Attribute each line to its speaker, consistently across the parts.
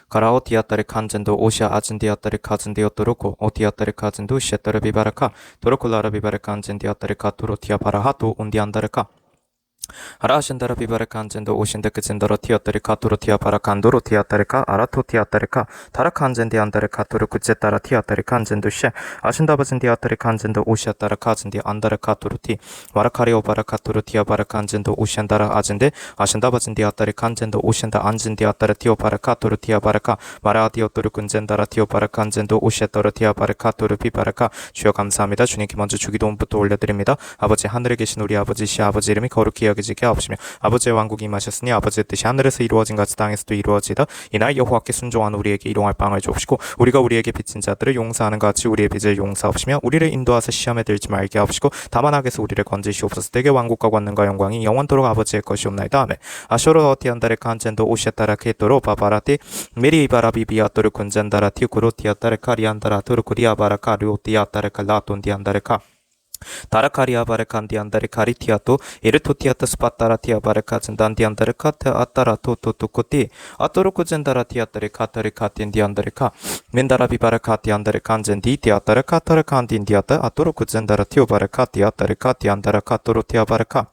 Speaker 1: からおティアタリカンジェンドオシャアジンディアタリカジンディオトロコオティアタリカジンドシェタルビバラカトロコララビバラカンジェンディアタリカトロティアパラハトウンディアンダルカ하라신다라 비바라칸젠도 오신데크젠더로 티어타리카 도로티아파라칸도로 티아타리카 아라토 티아타리카 다라칸젠디 안다리카 도르쿠제따라 티아타리칸젠도셰 아신다바젠디 아타리칸젠도 오시아따라카젠디 안다리카 도르티 와라카리오바라카 도르티아바라칸젠도 오시안다라 아젠데 아신다바젠디 아타리칸젠도 오시안다 안젠디 아따라 티오바라카 도르티아바라카 마라디오 도르군젠다라 티오바라칸젠도 오시아따라 티아바라카 도르피바라카 주여 감사합니다. 주님께 먼저 주기도문부터 올려드립니다. 아버지 하늘에 계신 우리 아버지 아버지 이름이 거룩히 여기지게 하옵시며 아버지의 왕국이 임하셨으니 아버지의 뜻이 하늘에서 이루어진 같이 땅에서도 이루어지다. 이날 여호와께 순종한 우리에게 일용할 빵을 주옵시고 우리가 우리에게 빚진 자들을 용서하는 것 같이 우리의 빚을 용서하옵시며 우리를 인도하사 시험에 들지 말게 하옵시고 다만 악에서 우리를 건지시옵소서. 대개 왕국과 권능과 영광이 영원토록 아버지의 것이옵나이다. 아멘. 아쇼로 어티안다레 칸젠도 오시아따라 케토로 바바라티 메리바라 비비아토르 군젠다라 티쿠로 티아따레 카리안다라 토르쿠리아바라 카리오티아따레 칼라톤디안다레카 다라카리아 바레칸디 안다리 카리티아토 에르토티아타 스파타라티아 바레카젠단디 안다리 카테 아따라토 토토코티 아토로코젠다라 티아타리 카타리 카틴디 안다리카 멘다라비 바레카티 안다리 칸젠디 티아타레 카타레 칸딘디아타 아토로코젠다라 티오 바레카티 아타리 카티 안다라 카토로티아 바레카.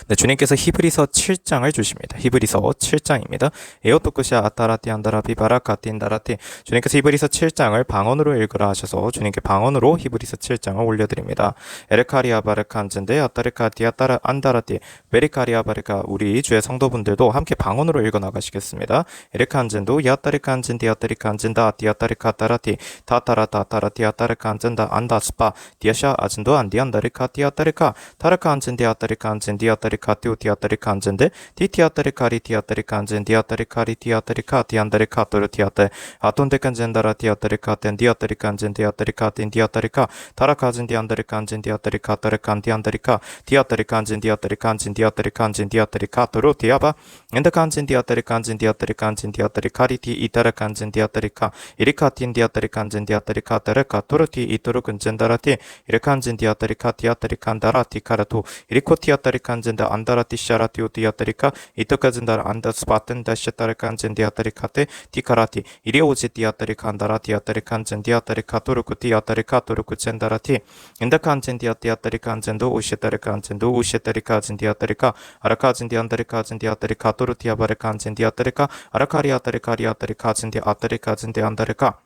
Speaker 1: 네, 주님께서 히브리서 7장을 주십니다. 히브리서 7장입니다. 에오토쿠시아 아타라티 안다라비 바라카틴다라티. 주님께서 히브리서 7장을 방언으로 읽으라 하셔서 주님께 방언으로 히브리서 7장을 올려드립니다. 에레카리아 바르칸젠데 아타리카티 아타라 안다라티 베리카리아 바르카. 우리 주의 성도분들도 함께 방언으로 읽어 나가시겠습니다. 에레칸젠도 야타리칸젠디 아타리칸젠다 디아타리카타라티 타타라타타라티 아타리칸젠다 안다스파 디아샤 아젠도 안디안다리카티 아타리카 타라칸젠디 아타리칸젠 디아타리카티오 티아타리칸젠데 디티아타리카리 티아타리칸젠 디아타리카리 티아타리카 티안다리카토르 티아테 아톤데칸젠다라 티아타리카텐 디아타리칸젠 디아타리카텐 디아타리카 타라카젠 디안다리칸젠 디아타리카타르칸 디안다리카 디아타리칸젠 디아타리칸젠 디아타리칸젠 디아타리카토르 티아바 엔다칸젠 디아타리칸젠 디아타리칸젠 디아타리카리 티 이타라칸젠 디아타리카 이리카틴 디아타리칸젠 디아타리카타르카토르 티 이토르군젠다라티 이리칸젠 디아타리카 티아타리칸다라 티카라토 이리코 티아타리칸 칸젠다 안다라티 샤라티오 디아타리카 이토카젠다 안다 스파텐다 샤타르칸젠 디아타리카테 티카라티 이리오지 디아타리카 안다라 디아타리칸젠 디아타리카 토르쿠 디아타리카 토르쿠 젠다라티 인다칸젠 디아타리칸젠도 우시타리칸젠도 우시타리카젠 디아타리카 아라카젠 디안다리카젠 디아타리카 토르 티아바레칸젠 디아타리카 아라카리아타리카리아타리카젠 디아타리카젠 디안다리카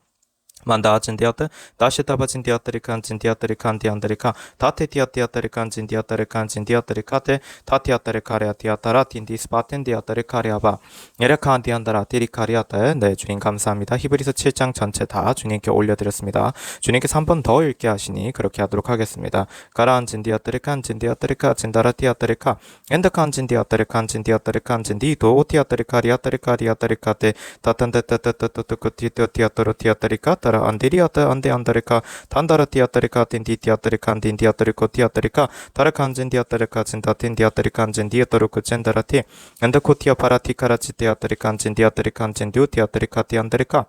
Speaker 1: 만다 아젠디아트 다시타바진 디아타리칸 진디아타리칸 디안다리카 다테 디아티아타리칸 진디아타리칸 진디아타리카테 다티아타리카리아 디아타라 틴디 스파텐 디아타리카리아바 에레칸 디안다라 디리카리아테. 네, 주님 감사합니다. 히브리서 7장 전체 다 주님께 올려드렸습니다. 주님께서 한 번 더 읽게 하시니 그렇게 하도록 하겠습니다. 가라안 진디아타리칸 진디아타리카 진다라 디아타리카 엔다칸 진디아타리칸 진디아타리칸 진디도 티아타리카리아타리카리아타리카테 다탄데타타타타타타티아타로 티아타리카 안데리아타 안데 안다리카 단다라 티아타리카 틴디 티아타리칸 딘 티아타리코 티아타리카 다라칸젠 디아타리카 진다틴 디아타리칸 젠 디아타르코 젠다라티 엔다코 티아파라티카라치 티아타리칸 젠 디아타리칸 젠 디오 티아타리카 티안다리카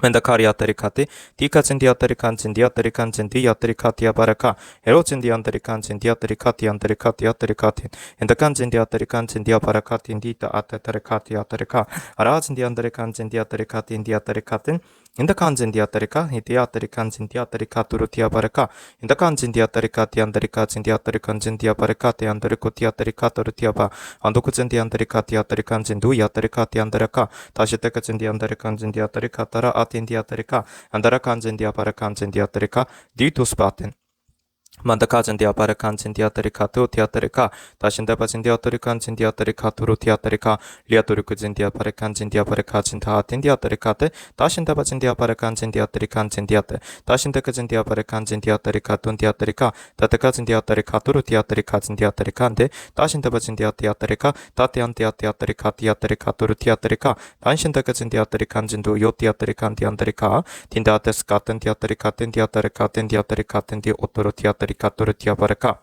Speaker 1: 멘다카리아타리카티 디카젠 디아타리칸 젠 디아타리칸 젠 디아타리카 티아바라카 에로젠 디안다리칸 젠 디아타리카 티안다리카 티아타리카틴 엔다칸 젠 디아타리칸 젠 디아바라카틴 디타 아타타리카 티아타리카 아라젠 디안다리칸 젠 디아타리카 틴 디아타리카틴 인다칸젠 디아타리카 디아타리칸 젠 디아타리카 투루 티아바라카 인다칸젠 디아타리카 티안다리카 젠 디아타리칸 젠 디아바라카 티안다리코 티아타리카 토르 티아바 안도쿠젠 디안다리카 티아타리칸 젠 두야타리카 티안다라카 다시테카젠 디안다리칸 젠 디아타리카 타라 아틴 디아타리카 안다라칸 젠 디아바라칸 젠 디아타리카 디투스바텐 만다카젠 디아바라칸 젠 디아타리카 투 티아타리카 다신다바젠 디아타리칸 젠 디아타리카 투루 티아타리카 리아토르크 젠 디아바라칸 젠 디아바라카 젠 다아틴 디아타리카테 다신다바젠 디아바라칸 젠 디아타리칸 젠 디아테 다신다카젠 디아바라칸 젠 디아타리카 툰 디아타리카 다타카젠 디아타리카 투루 티아타리카 젠 디아타리카인데 다신다바젠 디아타리카 다티안 디아타리카 티아타리카 투루 티아타리카 단신다카젠 디아타리칸 젠 두요 티아타리칸 디안다리카 틴다테스 카텐 디아타리카 텐 디아타리카 텐 디아타리카 텐 디오토로 티아타리카 토르 티아바라카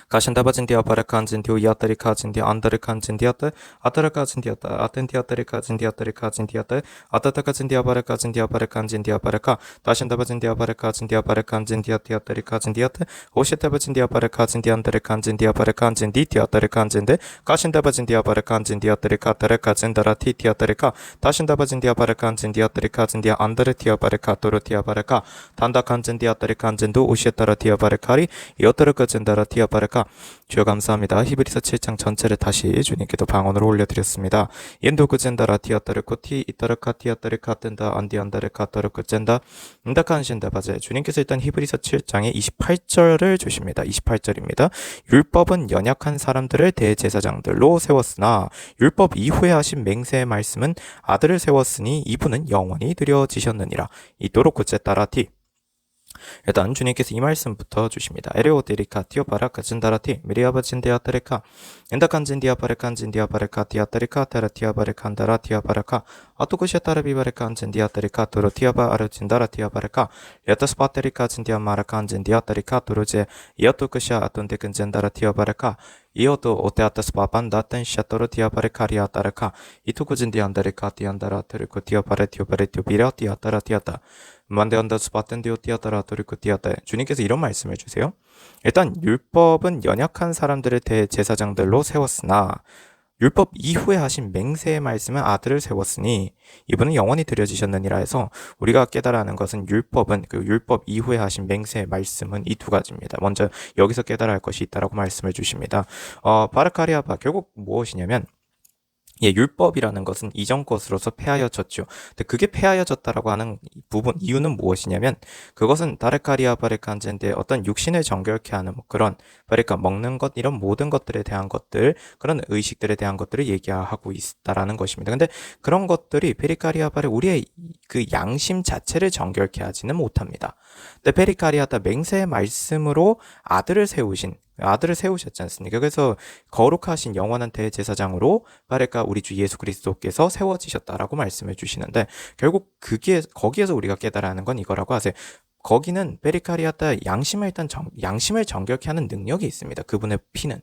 Speaker 1: 가신다바진디아 바라칸진디오 야타리카진디 안다리칸진디아타 아타라카진디아타 아텐디아타리카진디아타리카진디아타 아타타카진디아 바라카진디아 바라칸진디아 바라카 다신다바진디아 바라카진디아 바라칸진디아티아타리카진디아타 오시타바진디아 바라카진디아 안다리칸진디아 바라칸진디 티아타리칸진데 가신다바진디아 바라칸진디아 타리카타라카진다라 티티아타리카 다신다바진디아 바라칸진디아 타리카진디아 안다르티아 바라카토르티아 바라카 단다칸진디아 타리칸진도 오시타라 티아 바라카리 이어타르카진다라 티아 바라카 주여 감사합니다. 히브리서 7장 전체를 다시 주님께도 방언으로 올려드렸습니다. 인도 젠다라 티아따르코티 이따르카 티아따르카 뜬다 안디안다르카 따르코 젠다 인다칸신다 바제 주님께서 일단 히브리서 7장의 28절을 주십니다. 28절입니다. 율법은 연약한 사람들을 대제사장들로 세웠으나 율법 이후에 하신 맹세의 말씀은 아들을 세웠으니 이분은 영원히 드려지셨느니라. 이도록 구제따라티 일단 주님께서 이 말씀부터 주십니다. 에레오데리카 티오바라카 진다라티 미리아바진디아 타레카 엔다칸진디아 바레칸진디아 바레카 티아타리카 타라티아 바레칸다라 티아바라카 아토쿠시아타라 비바레카 안진디아 타리카 도로티아바 아르진다라 티아바라카 야타스파테리카 진디아 마라칸진디아 타리카 도로제 이어토쿠시아 아톤데근젠다라 티아바라카 이어도 오테아타스파반다 텐샤토로 티아바레카리아 타라카 이토쿠진디안다리카 티안다라 테리코 티아바레티오바레티오 비라티아 타라티아타 만데언다스 바텐디오 티아타라 도리코 티아타 주님께서 이런 말씀을 주세요. 일단 율법은 연약한 사람들을 대제사장들로 세웠으나 율법 이후에 하신 맹세의 말씀은 아들을 세웠으니 이분은 영원히 드려지셨느니라 해서 우리가 깨달아 하는 것은 율법은 그 율법 이후에 하신 맹세의 말씀은 이 두 가지입니다. 먼저 여기서 깨달아 할 것이 있다라고 말씀을 주십니다. 바르카리아바 결국 무엇이냐면 율법이라는 것은 이전 것으로서 폐하여졌죠. 근데 그게 폐하여졌다라고 하는 부분 이유는 무엇이냐면 그것은 다르카리아 바레칸젠데 어떤 육신을 정결케 하는 그런 그러니까 먹는 것 이런 모든 것들에 대한 것들 그런 의식들에 대한 것들을 얘기하고 있다라는 것입니다. 근데 그런 것들이 페리카리아 바레 우리의 그 양심 자체를 정결케 하지는 못합니다. 근데 페리카리아다 맹세의 말씀으로 아들을 세우셨지 않습니까? 그래서 거룩하신 영원한 대제사장으로 바레카 우리 주 예수 그리스도께서 세워지셨다라고 말씀해 주시는데 결국 거기에서 우리가 깨달아 하는 건 이거라고 하세요. 거기는 베리카리아타 양심을 정결케 하는 능력이 있습니다. 그분의 피는.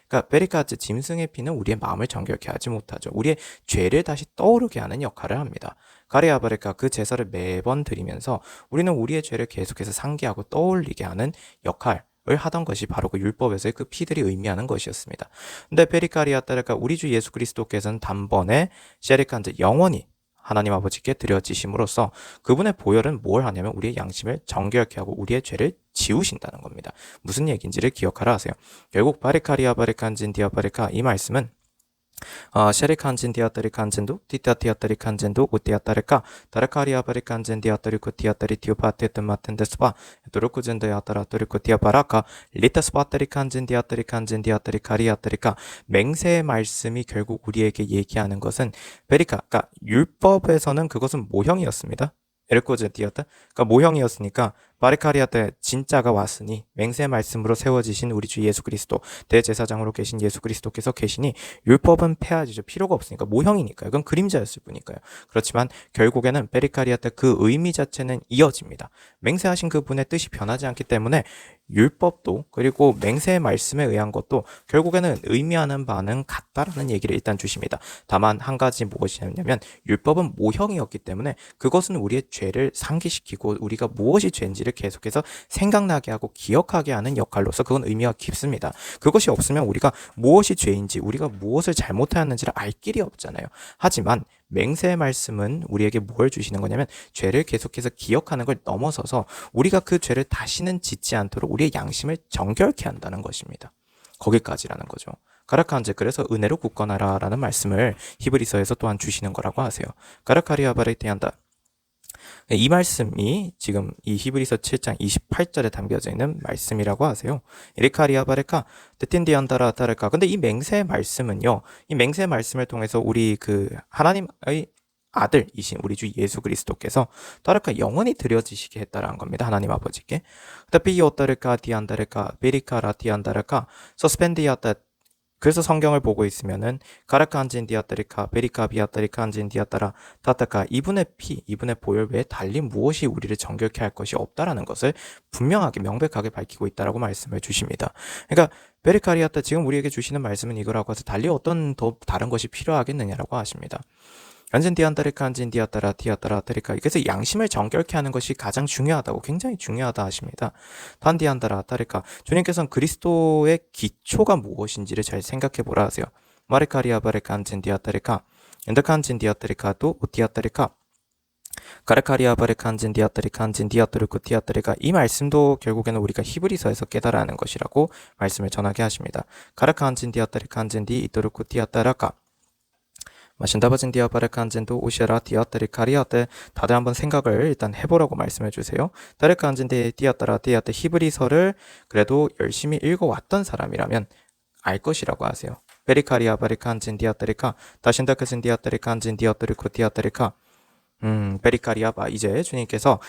Speaker 1: 그러니까 베리카트 짐승의 피는 우리의 마음을 정결케 하지 못하죠. 우리의 죄를 다시 떠오르게 하는 역할을 합니다. 가리아바레카 그 제사를 매번 드리면서 우리는 우리의 죄를 계속해서 상기하고 떠올리게 하는 역할 을 하던 것이 바로 그 율법에서의 그 피들이 의미하는 것이었습니다. 근데 페리카리아따르가 우리 주 예수 그리스도께서는 단번에 셰리칸즈 영원히 하나님 아버지께 드려지심으로써 그분의 보혈은 뭘 하냐면 우리의 양심을 정결케 하고 우리의 죄를 지우신다는 겁니다. 무슨 얘기인지를 기억하라 하세요. 결국 바리카리아 바리칸진 디아바리카 이 말씀은 셰리칸진 디아타리 칸진도 티타티아타리 칸진도 우티아타리카 다르카리아 바리 칸진 디아타리 쿠티아타리 티오파테트 마텐데스파 도르쿠진 디아타라 도리쿠 티아바라카 리타스파타리 칸진 디아타리 칸진 디아타리 카리아타리카 맹세의 말씀이 결국 우리에게 얘기하는 것은 베리카 그러니까 율법에서는 그것은 모형이었습니다. 에르코즈 디아타 그러니까 모형이었으니까 바리카리아 때 진짜가 왔으니 맹세 말씀으로 세워지신 우리 주 예수 그리스도 대제사장으로 계신 예수 그리스도께서 계시니 율법은 폐하지죠. 필요가 없으니까 모형이니까요. 그건 그림자였을 뿐이니까요. 그렇지만 결국에는 베리카리아 때 그 의미 자체는 이어집니다. 맹세하신 그분의 뜻이 변하지 않기 때문에 율법도 그리고 맹세의 말씀에 의한 것도 결국에는 의미하는 바는 같다라는 얘기를 일단 주십니다. 다만 한 가지 무엇이냐면 율법은 모형이었기 때문에 그것은 우리의 죄를 상기시키고 우리가 무엇이 죄인지를 계속해서 생각나게 하고 기억하게 하는 역할로서 그건 의미가 깊습니다. 그것이 없으면 우리가 무엇이 죄인지 우리가 무엇을 잘못하였는지를 알 길이 없잖아요. 하지만 맹세의 말씀은 우리에게 뭘 주시는 거냐면 죄를 계속해서 기억하는 걸 넘어서서 우리가 그 죄를 다시는 짓지 않도록 우리의 양심을 정결케 한다는 것입니다. 거기까지라는 거죠. 가라칸제 그래서 은혜로 굳건하라 라는 말씀을 히브리서에서 또한 주시는 거라고 하세요. 가라카리아 바레티한다. 이 말씀이 지금 이 히브리서 7장 28절에 담겨져 있는 말씀이라고 하세요. 에리카리아 바레카 데틴디안다라 타레카. 근데 이 맹세의 말씀은요. 이 맹세의 말씀을 통해서 우리 그 하나님의 아들이신 우리 주 예수 그리스도께서 따르카 영원히 드려지시게 했다라는 겁니다. 하나님 아버지께. 따피오따르카 디안다르카 베리카라 디안다르카 서스펜디아따 그래서 성경을 보고 있으면은 가라카 한진 디아따리카 베리카 비아따리카 한진 디아따라 타타카 이분의 피, 이분의 보혈 외에 달리 무엇이 우리를 정결케 할 것이 없다라는 것을 분명하게 명백하게 밝히고 있다라고 말씀해 주십니다. 그러니까 베리카리아따 지금 우리에게 주시는 말씀은 이거라고 해서 달리 어떤 더 다른 것이 필요하겠느냐라고 하십니다. 안진 디안다리카 안진 디아따라 디아따라 따리카 그래서 양심을 정결케 하는 것이 가장 중요하다고 굉장히 중요하다 하십니다. 단 디안다라 따리카 주님께서는 그리스도의 기초가 무엇인지를 잘 생각해 보라 하세요. 마리카리아 바리카 안진 디아따리카 엔더카 안진 디아따리카도 디아따리카 가르카리아 바리카 안진 디아따리카 안진 디아따르쿠 디아따리카 이 말씀도 결국에는 우리가 히브리서에서 깨달아야 하는 것이라고 말씀을 전하게 하십니다. 가르카 안진 디아따리카 안진 디 이토르쿠 디아따라카 마신다바진 디아바르카 안진도 오시라 디아따리 카리아떼 다들 한번 생각을 일단 해보라고 말씀해 주세요. 다르카 안진데 디아따라 디아떼 히브리서를 그래도 열심히 읽어왔던 사람이라면 알 것이라고 하세요. 베리카리아 바리카 안진 디아따리카 다신다크진 디아따리카 안진 디아따리코 디아따리카 베리카리아바 이제 주님께서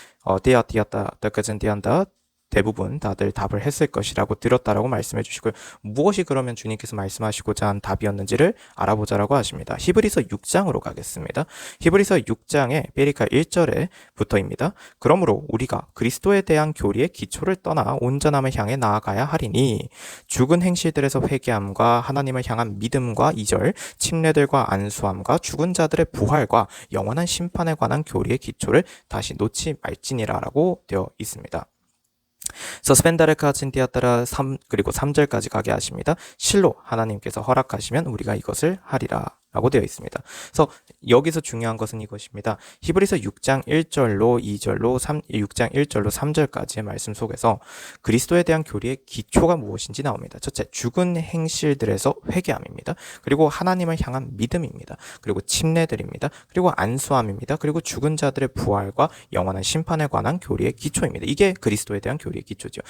Speaker 1: 디아따 다크진 디안다 대부분 다들 답을 했을 것이라고 들었다라고 말씀해 주시고요. 무엇이 그러면 주님께서 말씀하시고자 한 답이었는지를 알아보자라고 하십니다. 히브리서 6장으로 가겠습니다. 히브리서 6장의 베리카 1절에 붙어입니다. 그러므로 우리가 그리스도에 대한 교리의 기초를 떠나 온전함을 향해 나아가야 하리니 죽은 행실들에서 회개함과 하나님을 향한 믿음과 2절 침례들과 안수함과 죽은 자들의 부활과 영원한 심판에 관한 교리의 기초를 다시 놓지 말지니라라고 되어 있습니다. 서스펜다르카 진디아따라 3 그리고 3절까지 가게 하십니다. 실로 하나님께서 허락하시면 우리가 이것을 하리라 라고 되어 있습니다. 그래서 여기서 중요한 것은 이것입니다. 히브리서 6장 1절로 2절로 6장 1절로 3절까지의 말씀 속에서 그리스도에 대한 교리의 기초가 무엇인지 나옵니다. 첫째, 죽은 행실들에서 회개함입니다. 그리고 하나님을 향한 믿음입니다. 그리고 침례들입니다. 그리고 안수함입니다. 그리고 죽은 자들의 부활과 영원한 심판에 관한 교리의 기초입니다. 이게 그리스도에 대한 교리의 기초죠.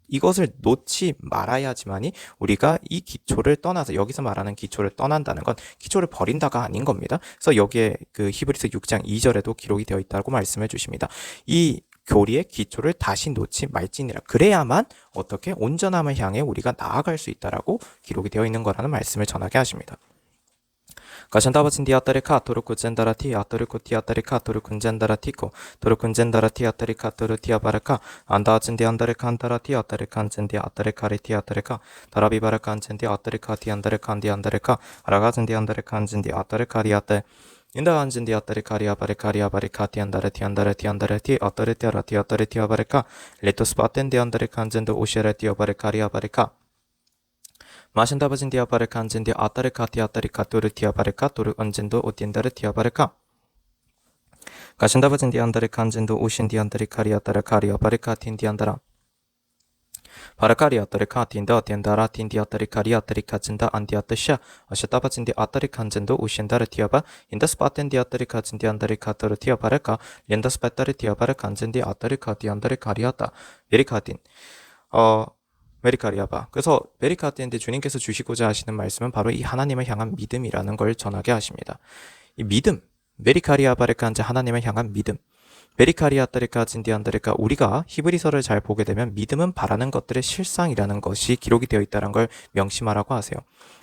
Speaker 1: 이것을 놓지 말아야지만이 우리가 이 기초를 떠나서 여기서 말하는 기초를 떠난다는 건 기초를 버린다가 아닌 겁니다. 그래서 여기에 그 히브리서 6장 2절에도 기록이 되어 있다고 말씀해 주십니다. 이 교리의 기초를 다시 놓지 말지니라. 그래야만 어떻게 온전함을 향해 우리가 나아갈 수 있다라고 기록이 되어 있는 거라는 말씀을 전하게 하십니다. 가šan다바진 디아따리카 토르쿠 젠다라티 아토르쿠 티아따리카 토르쿠 젠다라티코 토르쿠 젠다라티 아따리카 토르 티아바라카 안다진 디안다리카 안다라티 아따리카 안젠디 아따리카리 티아따리카 다라비바라카 안젠디 아따리카 티안다리카 안디안다리카 아라가진 디안다리카 안젠디 아따리카리아떼 인다 안젠디 아따리카리아 바리카리아 바리카 티안다레 티안다레 티안다레 티 아따레 티아라 티아따레 티아바리카 레토스 바텐 디안다리카 안젠도 오시레 티아바리카리아 바리카 마신다바진 디아바르카 안젠디 아따르카 디아따리카 토르 티아바르카 토르 언젠도 오티엔다르 티아바르카 가신다바진 디안다르카 안젠도 오신 디안다리카리아따라 카리아바르카 틴디안다라 바라카리아따리카 틴다 오티엔다라 틴디아따리카리아따리카 진다 안디아따샤 아샤타바진 디아따리카 안젠도 오신다르 티아바 인다스파텐 디아따리카 진디안다리카 토르 티아바르카 렌다스파따르 티아바르카 안젠디 아따리카 디안다리카리아따 베리카틴 메리카리아바. 그래서 메리카티인데 주님께서 주시고자 하시는 말씀은 바로 이 하나님을 향한 믿음이라는 걸 전하게 하십니다. 이 믿음, 메리카리아바르카한테 하나님을 향한 믿음. 베리카리아따리카 진디안다리카 우리가 히브리서를 잘 보게 되면 믿음은 바라는 것들의 실상이라는 것이 기록이 되어 있다는 걸 명심하라고 하세요.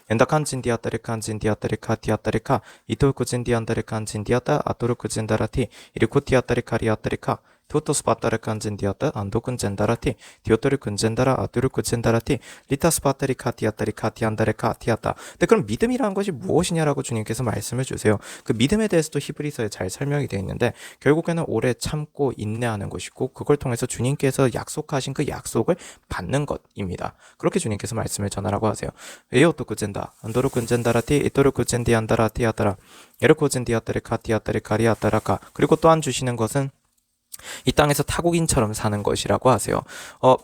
Speaker 1: 엔다칸 진디아따리칸 진디아따리카 디아따리카 이토르쿠 진디안다리칸 진디아따 아토르쿠 진다라티 이르쿠 디아따리카리아따리카 토토스 바타르칸 젠디아따 안도군 젠다라티 디오토르 군젠다라 아토르쿠 젠다라티 리타스 바타리카 디아따리카 디안다레카 디아따. 근데 그럼 믿음이라는 것이 무엇이냐라고 주님께서 말씀을 주세요. 그 믿음에 대해서도 히브리서에 잘 설명이 되어 있는데 결국에는 오래 참고 인내하는 것이고 그걸 통해서 주님께서 약속하신 그 약속을 받는 것입니다. 그렇게 주님께서 말씀을 전하라고 하세요. 에오토쿠 젠다 안도르쿠 젠다라티 이토르쿠 젠디안다라 디아따라 에르코 젠디아따리카 디아따리카리아따라카. 그리고 또한 주시는 것은 이 땅에서 타국인처럼 사는 것이라고 하세요.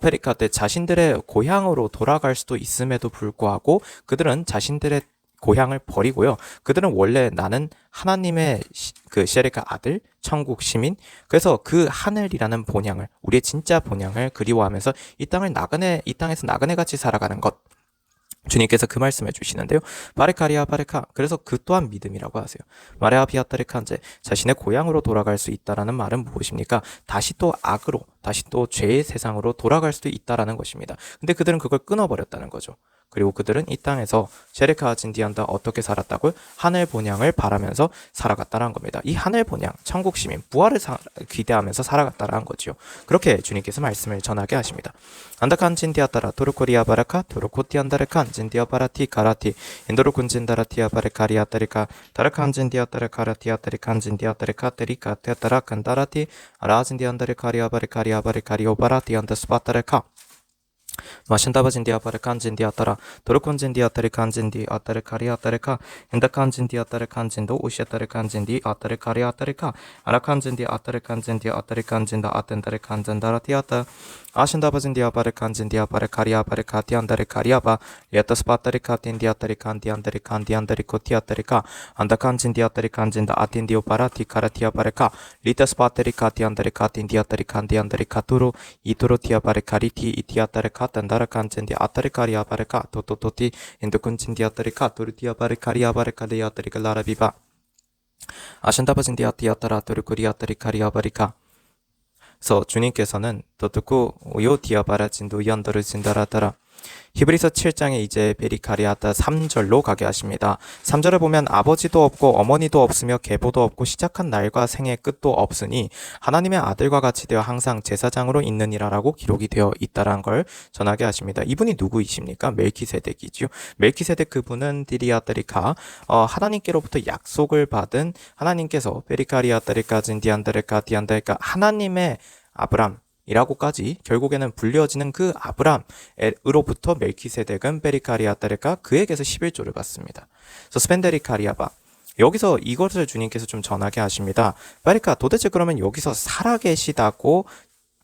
Speaker 1: 페리카 때 자신들의 고향으로 돌아갈 수도 있음에도 불구하고 그들은 자신들의 고향을 버리고요. 그들은 원래 나는 하나님의 그 셰리카 아들, 천국 시민. 그래서 그 하늘이라는 본향을 우리의 진짜 본향을 그리워하면서 이 땅에서 나그네 같이 살아가는 것. 주님께서 그 말씀해 주시는데요. 바레카리아 바레카. 그래서 그 또한 믿음이라고 하세요. 마레아 비아타레칸제. 자신의 고향으로 돌아갈 수 있다라는 말은 무엇입니까? 다시 또 악으로, 다시 또 죄의 세상으로 돌아갈 수도 있다라는 것입니다. 근데 그들은 그걸 끊어버렸다는 거죠. 그리고 그들은 이 땅에서 셰레카 아진디안다 어떻게 살았다고요? 하늘 본향을 바라면서 살아갔다라는 겁니다. 이 하늘 본향, 천국 시민, 부활을 기대하면서 살아갔다라는 거지요. 그렇게 주님께서 말씀을 전하게 하십니다. 안다칸 진디아따라 토르코리아 바라카 토르코티안다르칸 진디아 바라티 가라티 인도로 군진다라티아 바레카리아따리카 다르칸 진디아따르 카라티아따리칸 진디아따르카 테리카 테따라 칸다라티 아라진디안다르카리아 바레카리아 바레카리오 바라티안다 스파따르카 마신다바진디 아바르 칸진디 아따라 도르콘진디 아따르 칸진디 아따르 카리 아따르카 인다 칸진디 아따르 칸진도 우시아따르 칸진디 아따르 카리 아따르카 아라 칸진디 아따르 칸진디 아따르 칸진다 아텐다르 칸진다라티 아따 아신다바진디 아바르 칸진디 아바르 카리 아바르 카티 안다르 카리 아바 예타스 파따르 카틴디 아따르 칸디 안다르 칸디 안다르 코티 아따르카 안다 칸진디 아따르 칸진다 아틴디 오바라티 카라티 아바르카 리타스 파따르 카티 안다르 카틴디 아따르 칸디 안다르 카투로 이토로 티 아바르 카리티 이티 아따르 카탄다르 칸진디 아따르 카리 아바르카 토토토티 인도쿤진디 아따르카 토르티 아바르 카리 아바르카 데 아따르 라라비바 아신다바진디 아티 아따라 토르코리 아따르 카리 아바리카 그래서 주님께서는 도토쿠 오요티아바라진도 연도를 진다라따라 히브리서 7장에 이제 베리카리아다 3절로 가게 하십니다. 3절을 보면 아버지도 없고 어머니도 없으며 계보도 없고 시작한 날과 생의 끝도 없으니 하나님의 아들과 같이 되어 항상 제사장으로 있느니라라고 기록이 되어 있다라는 걸 전하게 하십니다. 이분이 누구이십니까? 멜키세덱이지요. 멜키세덱 그분은 디리아따리카 하나님께로부터 약속을 받은 하나님께서 베리카리아따리카 진디안다르카 디안다르카 하나님의 아브람 이라고까지 결국에는 불려지는 그 아브람으로부터 멜키세덱은 베리카리아따르카 그에게서 11조를 받습니다. 그래서 스펜데리카리아바 여기서 이것을 주님께서 좀 전하게 하십니다. 베리카 도대체 그러면 여기서 살아계시다고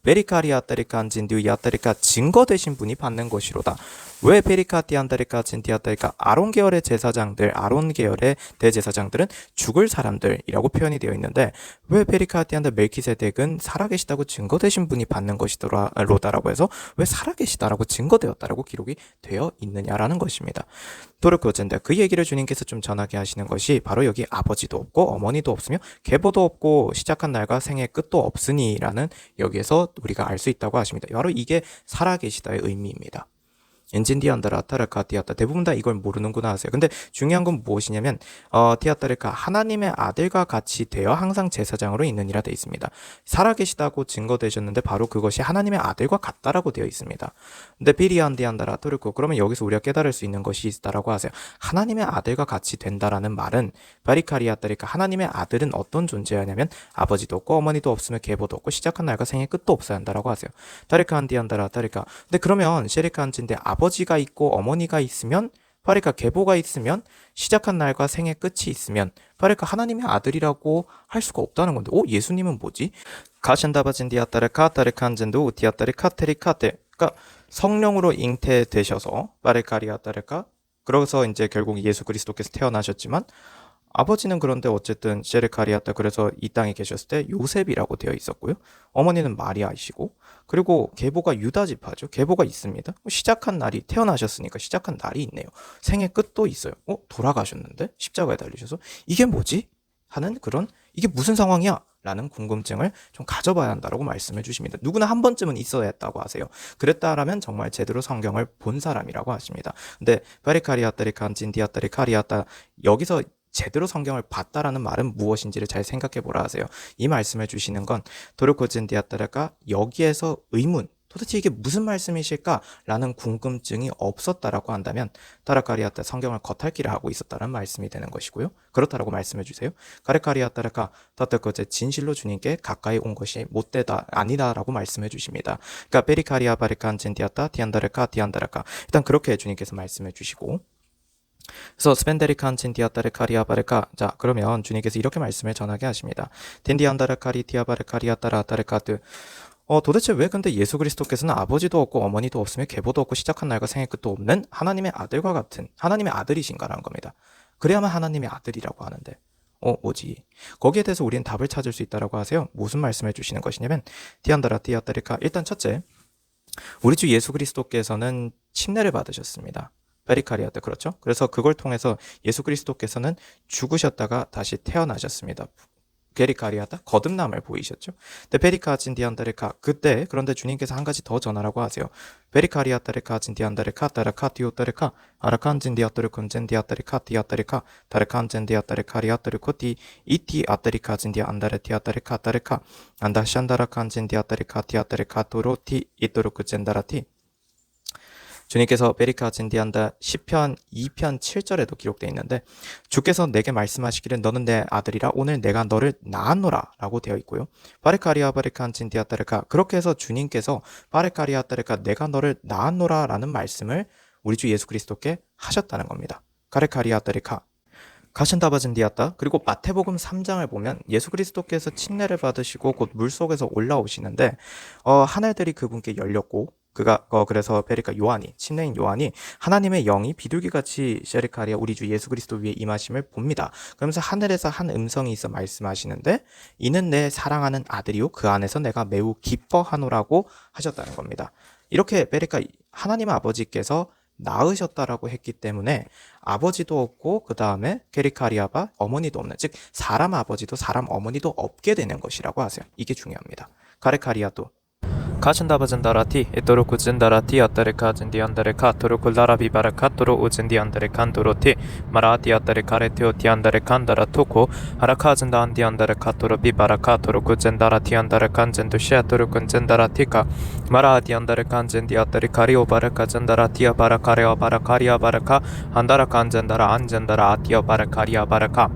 Speaker 1: 베리카리아따리카 안진디우야따리카 증거되신 분이 받는 것이로다. 왜 베리카티안다리카 진티아따리카 아론 계열의 제사장들, 아론 계열의 대제사장들은 죽을 사람들이라고 표현이 되어 있는데 왜 베리카티안다 멜키세덱은 살아계시다고 증거되신 분이 받는 것이로다라고 해서 왜 살아계시다라고 증거되었다라고 기록이 되어 있느냐라는 것입니다. 도르코젠데 그 얘기를 주님께서 좀 전하게 하시는 것이 바로 여기 아버지도 없고 어머니도 없으며 계보도 없고 시작한 날과 생의 끝도 없으니라는 여기에서 우리가 알 수 있다고 하십니다. 바로 이게 살아계시다의 의미입니다. 엔진디안다라 타르카 티아따 대부분 다 이걸 모르는구나 하세요. 근데 중요한 건 무엇이냐면 티아따르카 하나님의 아들과 같이 되어 항상 제사장으로 있느니라 되어 있습니다. 살아계시다고 증거되셨는데 바로 그것이 하나님의 아들과 같다라고 되어 있습니다. 근데 비리안디안다라 토르코 그러면 여기서 우리가 깨달을 수 있는 것이 있다라고 하세요. 하나님의 아들과 같이 된다라는 말은 바리카리아따리카 하나님의 아들은 어떤 존재냐면 아버지도 없고 어머니도 없으며 계보도 없고 시작한 날과 생의 끝도 없어야 한다라고 하세요. 타리카안디안다라 타리카 근데 그러면 셰리카안진데 아버지가 있고 어머니가 있으면 파리카 계보가 있으면 시작한 날과 생의 끝이 있으면 파리카 하나님의 아들이라고 할 수가 없다는 건데 예수님은 뭐지? 가신다바진디아따르카 따르칸진도 우티아따르카 테리카테 그러니까 성령으로 잉태되셔서 파리카리아따르카 그래서 이제 결국 예수 그리스도께서 태어나셨지만 아버지는 그런데 어쨌든 셰르카리아따 그래서 이 땅에 계셨을 때 요셉이라고 되어 있었고요. 어머니는 마리아이시고 그리고 계보가 유다 지파죠. 계보가 있습니다. 시작한 날이 태어나셨으니까 시작한 날이 있네요. 생의 끝도 있어요. 돌아가셨는데 십자가에 달리셔서 이게 뭐지? 하는 그런 이게 무슨 상황이야? 라는 궁금증을 좀 가져봐야 한다고 말씀해 주십니다. 누구나 한 번쯤은 있어야 했다고 하세요. 그랬다라면 정말 제대로 성경을 본 사람이라고 하십니다. 근데 바리카리아따리칸 진디아따리카리아따 여기서 제대로 성경을 봤다라는 말은 무엇인지를 잘 생각해 보라 하세요. 이 말씀을 주시는 건 도르코진디아따라가 여기에서 의문 도대체 이게 무슨 말씀이실까라는 궁금증이 없었다라고 한다면 타라카리아따 성경을 겉핥기를 하고 있었다는 말씀이 되는 것이고요. 그렇다라고 말씀해 주세요. 가레카리아따라가 타타코제 진실로 주님께 가까이 온 것이 못되다 아니다라고 말씀해 주십니다. 그러니까 베리카리아 바리칸 진디아따 티안다르카 티안다라카 일단 그렇게 주님께서 말씀해 주시고 그래서 스펜데리칸 진디아따르카리아바르카 자 그러면 주님께서 이렇게 말씀을 전하게 하십니다. 딘디안다르카리 티아바르카리아따라따르카드 도대체 왜 근데 예수 그리스도께서는 아버지도 없고 어머니도 없으며 계보도 없고 시작한 날과 생의 끝도 없는 하나님의 아들과 같은 하나님의 아들이신가라는 겁니다. 그래야만 하나님의 아들이라고 하는데 뭐지? 거기에 대해서 우리는 답을 찾을 수 있다라고 하세요. 무슨 말씀해 주시는 것이냐면 티안다라 티아따르카 일단 첫째 우리 주 예수 그리스도께서는 침례를 받으셨습니다. 베리카리아때 그렇죠? 그래서 그걸 통해서 예수 그리스도께서는 죽으셨다가 다시 태어나셨습니다. 게리카리하다 거듭남을 보이셨죠. 근데 베리카진디안다레카 그때 그런데 주님께서 한 가지 더 전하라고 하세요. 베리카리아따레카진디안다레카 따라카티오따레카 아라칸진디아따르콘젠디아따레카 티아따레카 다르칸젠디아따레카리아따르코티 이티 아따리카진디안다레티아따레카 따레카 안다샨다라칸진디아따레카 티아따레카 도로티 이토르쿠젠다라티. 주님께서 베리카 젠디한다 10편 2편 7절에도 기록되어 있는데 주께서 내게 말씀하시기를 너는 내 아들이라 오늘 내가 너를 낳았노라 라고 되어 있고요. 바레카리아 바레칸 젠디아따르카 그렇게 해서 주님께서 바레카리아따르카 내가 너를 낳았노라 라는 말씀을 우리 주 예수 그리스도께 하셨다는 겁니다. 가레카리아따르카 가신다바진디았다. 그리고 마태복음 3장을 보면 예수 그리스도께서 침례를 받으시고 곧 물속에서 올라오시는데 하늘들이 그분께 열렸고 그래서 베리카 요한이 침례인 요한이 하나님의 영이 비둘기같이 셰리카리아 우리 주 예수 그리스도 위에 임하심을 봅니다. 그러면서 하늘에서 한 음성이 있어 말씀하시는데 이는 내 사랑하는 아들이요 그 안에서 내가 매우 기뻐하노라고 하셨다는 겁니다. 이렇게 베리카 하나님 아버지께서 낳으셨다라고 했기 때문에 아버지도 없고 그 다음에 게리카리아바 어머니도 없는 즉 사람 아버지도 사람 어머니도 없게 되는 것이라고 하세요. 이게 중요합니다. 가레카리아도 가신다바젠다라티 에토로쿠젠다라티 아따레카젠디안다레카 토로쿨라라비바라카 토로우젠디안다레칸도로티 마라티 아따레카레테오티안다레칸다라토코 하라카젠다안디안다레카 토로비바라카 토로쿠젠다라티안다레칸젠도시아 토로군젠다라티카 마라아디안다레칸젠디아따레카리오바라카젠다라티아바라카레오바라카리아바라카 안다라칸젠다라 안젠다라 아티아바라카리아바라카